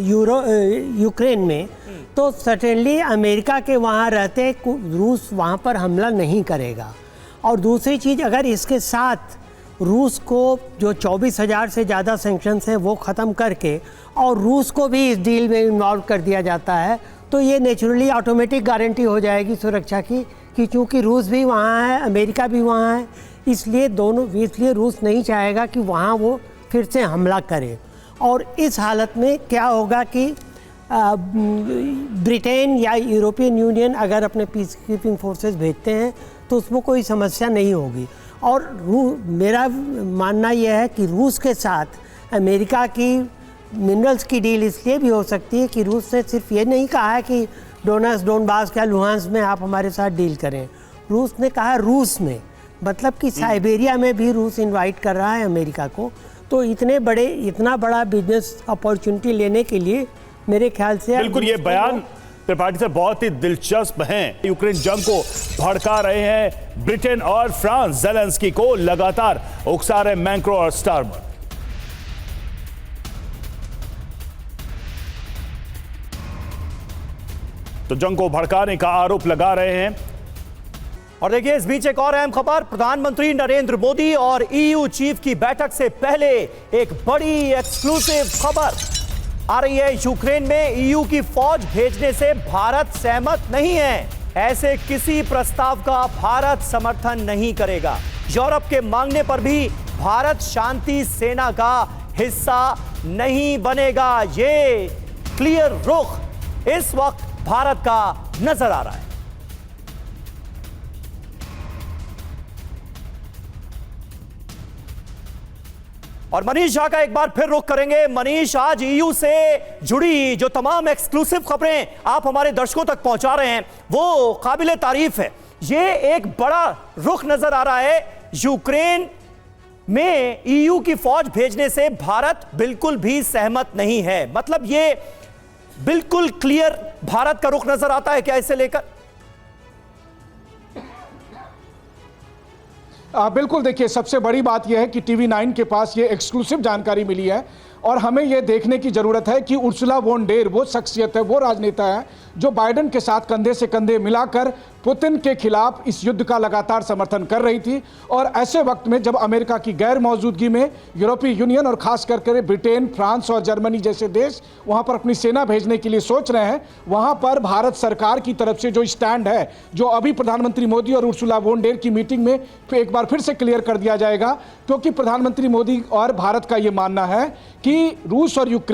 Ukraine में, तो certainly America के वहाँ रहते रूस वहाँ पर हमला नहीं करेगा। और दूसरी चीज़, अगर इसके साथ रूस को जो 24,000 से ज़्यादा सैंक्शंस हैं वो ख़त्म करके और रूस को भी इस डील में इन्वॉल्व कर दिया जाता है, तो ये नेचुरली ऑटोमेटिक गारंटी हो जाएगी सुरक्षा की कि चूँकि रूस भी वहाँ है, अमेरिका भी वहाँ है, इसलिए रूस नहीं चाहेगा कि वहाँ वो फिर से हमला करे। और इस हालत में क्या होगा कि ब्रिटेन या यूरोपियन यूनियन अगर अपने पीस कीपिंग फोर्सेस भेजते हैं तो उसमें कोई समस्या नहीं होगी। और मेरा मानना यह है कि रूस के साथ अमेरिका की मिनरल्स की डील इसलिए भी हो सकती है कि रूस ने सिर्फ ये नहीं कहा है कि डोनबास या लुहांस में आप हमारे साथ डील करें। रूस ने कहा रूस में, मतलब कि साइबेरिया में भी रूस इनवाइट कर रहा है अमेरिका को। तो इतना बड़ा बिजनेस अपॉर्चुनिटी लेने के लिए मेरे ख्याल से बिल्कुल ये बयान त्रिपाठी से बहुत ही दिलचस्प हैं। यूक्रेन जंग को भड़का रहे हैं ब्रिटेन और फ्रांस, ज़ेलेंस्की को लगातार उकसा रहे मैक्रो और स्टारमर। तो जंग को भड़काने का आरोप लगा रहे हैं। और देखिए इस बीच एक और अहम खबर, प्रधानमंत्री नरेंद्र मोदी और ईयू चीफ की बैठक से पहले एक बड़ी एक्सक्लूसिव खबर आ रही है। यूक्रेन में ईयू की फौज भेजने से भारत सहमत नहीं है। ऐसे किसी प्रस्ताव का भारत समर्थन नहीं करेगा। यूरोप के मांगने पर भी भारत शांति सेना का हिस्सा नहीं बनेगा। ये क्लियर रुख इस वक्त भारत का नजर आ रहा है। और मनीष झा का एक बार फिर रुख करेंगे। मनीष, आज ईयू से जुड़ी जो तमाम एक्सक्लूसिव खबरें आप हमारे दर्शकों तक पहुंचा रहे हैं वो काबिले तारीफ है। ये एक बड़ा रुख नजर आ रहा है। यूक्रेन में ईयू की फौज भेजने से भारत बिल्कुल भी सहमत नहीं है। मतलब ये बिल्कुल क्लियर भारत का रुख नजर आता है क्या इसे लेकर? बिल्कुल, देखिए सबसे बड़ी बात यह है कि TV9 के पास ये एक्सक्लूसिव जानकारी मिली है और हमें यह देखने की ज़रूरत है कि उर्सुला वॉन डेर वो शख्सियत है, वो राजनेता है जो बाइडेन के साथ कंधे से कंधे मिलाकर पुतिन के खिलाफ इस युद्ध का लगातार समर्थन कर रही थी। और ऐसे वक्त में जब अमेरिका की गैर मौजूदगी में यूरोपीय यूनियन और खास करके ब्रिटेन, फ्रांस और जर्मनी जैसे देश वहां पर अपनी सेना भेजने के लिए सोच रहे हैं, वहां पर भारत सरकार की तरफ से जो स्टैंड है, जो अभी प्रधानमंत्री मोदी और उर्सुला वॉन डेर की मीटिंग में एक बार फिर से क्लियर कर दिया जाएगा। क्योंकि प्रधानमंत्री मोदी और भारत का ये मानना है कि रूस और यूक्रेन